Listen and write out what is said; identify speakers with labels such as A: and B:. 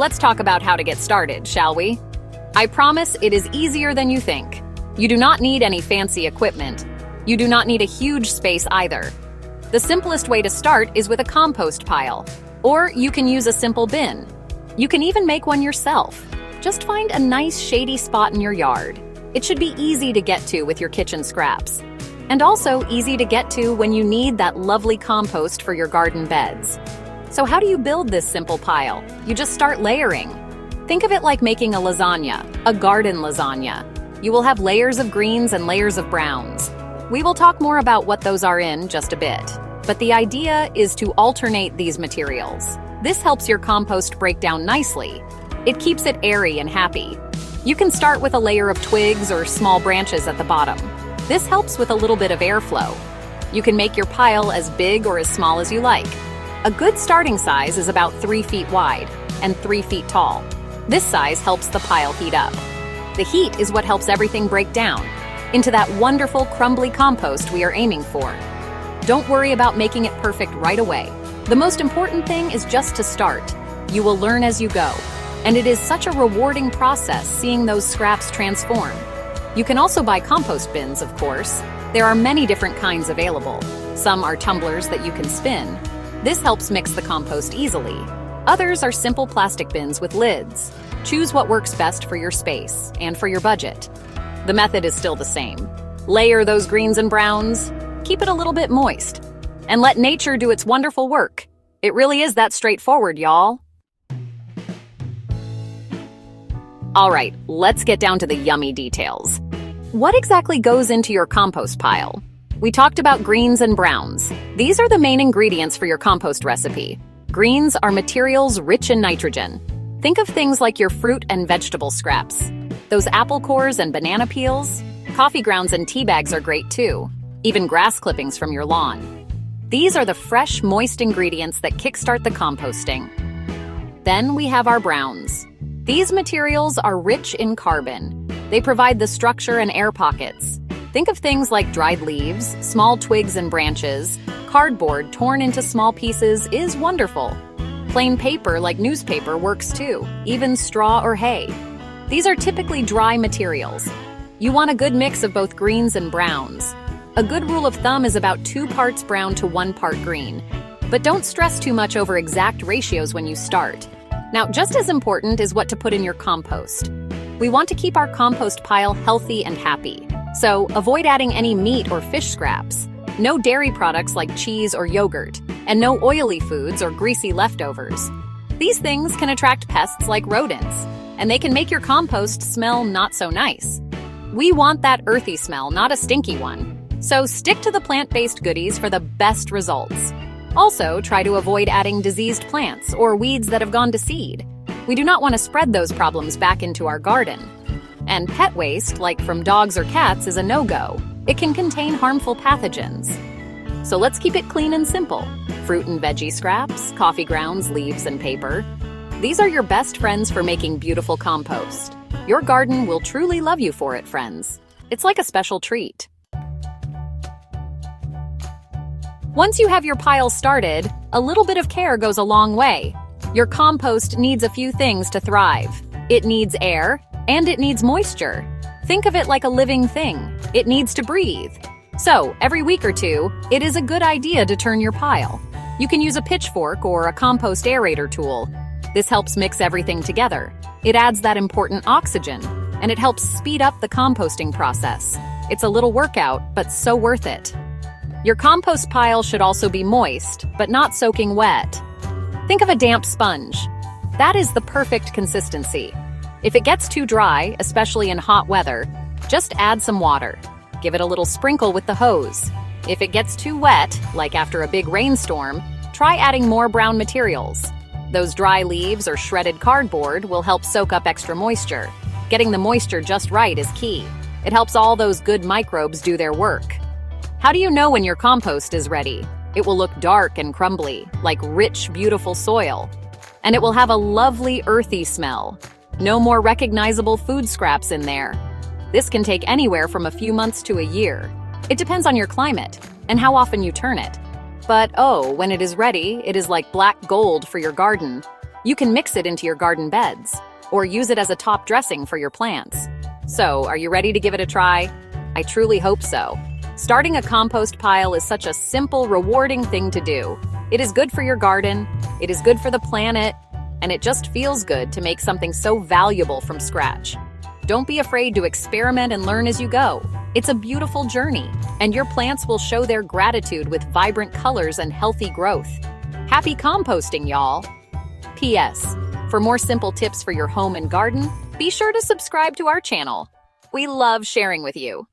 A: Let's talk about how to get started, shall we? I promise it is easier than you think. You do not need any fancy equipment. You do not need a huge space either. The simplest way to start is with a compost pile, or you can use a simple bin. You can even make one yourself. Just find a nice shady spot in your yard. It should be easy to get to with your kitchen scraps, and also easy to get to when you need that lovely compost for your garden beds. So how do you build this simple pile? You just start layering. Think of it like making a lasagna, a garden lasagna. You will have layers of greens and layers of browns. We will talk more about what those are in just a bit, but the idea is to alternate these materials. This helps your compost break down nicely. It keeps it airy and happy. You can start with a layer of twigs or small branches at the bottom. This helps with a little bit of airflow. You can make your pile as big or as small as you like. A good starting size is about 3 feet wide and 3 feet tall. This size helps the pile heat up. The heat is what helps everything break down into that wonderful crumbly compost we are aiming for. Don't worry about making it perfect right away. The most important thing is just to start. You will learn as you go, and it is such a rewarding process seeing those scraps transform. You can also buy compost bins, of course. There are many different kinds available. Some are tumblers that you can spin. This helps mix the compost easily. Others are simple plastic bins with lids. Choose what works best for your space and for your budget. The method is still the same. Layer those greens and browns, keep it a little bit moist, and let nature do its wonderful work. It really is that straightforward, y'all. All right, let's get down to the yummy details. What exactly goes into your compost pile? We talked about greens and browns. These are the main ingredients for your compost recipe. Greens are materials rich in nitrogen. Think of things like your fruit and vegetable scraps. Those apple cores and banana peels. Coffee grounds and tea bags are great too. Even grass clippings from your lawn. These are the fresh, moist ingredients that kickstart the composting. Then we have our browns. These materials are rich in carbon. They provide the structure and air pockets. Think of things like dried leaves, small twigs and branches. Cardboard torn into small pieces is wonderful. Plain paper like newspaper works too, even straw or hay. These are typically dry materials. You want a good mix of both greens and browns. A good rule of thumb is about 2 parts brown to 1 part green. But don't stress too much over exact ratios when you start. Now, just as important is what to put in your compost. We want to keep our compost pile healthy and happy. So avoid adding any meat or fish scraps. No dairy products like cheese or yogurt, and no oily foods or greasy leftovers. These things can attract pests like rodents, and they can make your compost smell not so nice. We want that earthy smell, not a stinky one. So stick to the plant-based goodies for the best results. Also, try to avoid adding diseased plants or weeds that have gone to seed. We do not want to spread those problems back into our garden. And pet waste, like from dogs or cats, is a no-go. It can contain harmful pathogens. So let's keep it clean and simple. Fruit and veggie scraps, coffee grounds, leaves, and paper. These are your best friends for making beautiful compost. Your garden will truly love you for it, friends. It's like a special treat. Once you have your pile started, a little bit of care goes a long way. Your compost needs a few things to thrive. It needs air, and it needs moisture. Think of it like a living thing. It needs to breathe. So, every week or two, it is a good idea to turn your pile. You can use a pitchfork or a compost aerator tool. This helps mix everything together. It adds that important oxygen, and it helps speed up the composting process. It's a little workout, but so worth it. Your compost pile should also be moist, but not soaking wet. Think of a damp sponge. That is the perfect consistency. If it gets too dry, especially in hot weather, just add some water. Give it a little sprinkle with the hose. If it gets too wet, like after a big rainstorm, try adding more brown materials. Those dry leaves or shredded cardboard will help soak up extra moisture. Getting the moisture just right is key. It helps all those good microbes do their work. How do you know when your compost is ready? It will look dark and crumbly, like rich, beautiful soil. And it will have a lovely, earthy smell. No more recognizable food scraps in there. This can take anywhere from a few months to a year. It depends on your climate and how often you turn it. But oh, when it is ready, it is like black gold for your garden. You can mix it into your garden beds, or use it as a top dressing for your plants. So, are you ready to give it a try? I truly hope so. Starting a compost pile is such a simple, rewarding thing to do. It is good for your garden, it is good for the planet, and it just feels good to make something so valuable from scratch. Don't be afraid to experiment and learn as you go. It's a beautiful journey, and your plants will show their gratitude with vibrant colors and healthy growth. Happy composting, y'all! P.S. For more simple tips for your home and garden, be sure to subscribe to our channel. We love sharing with you.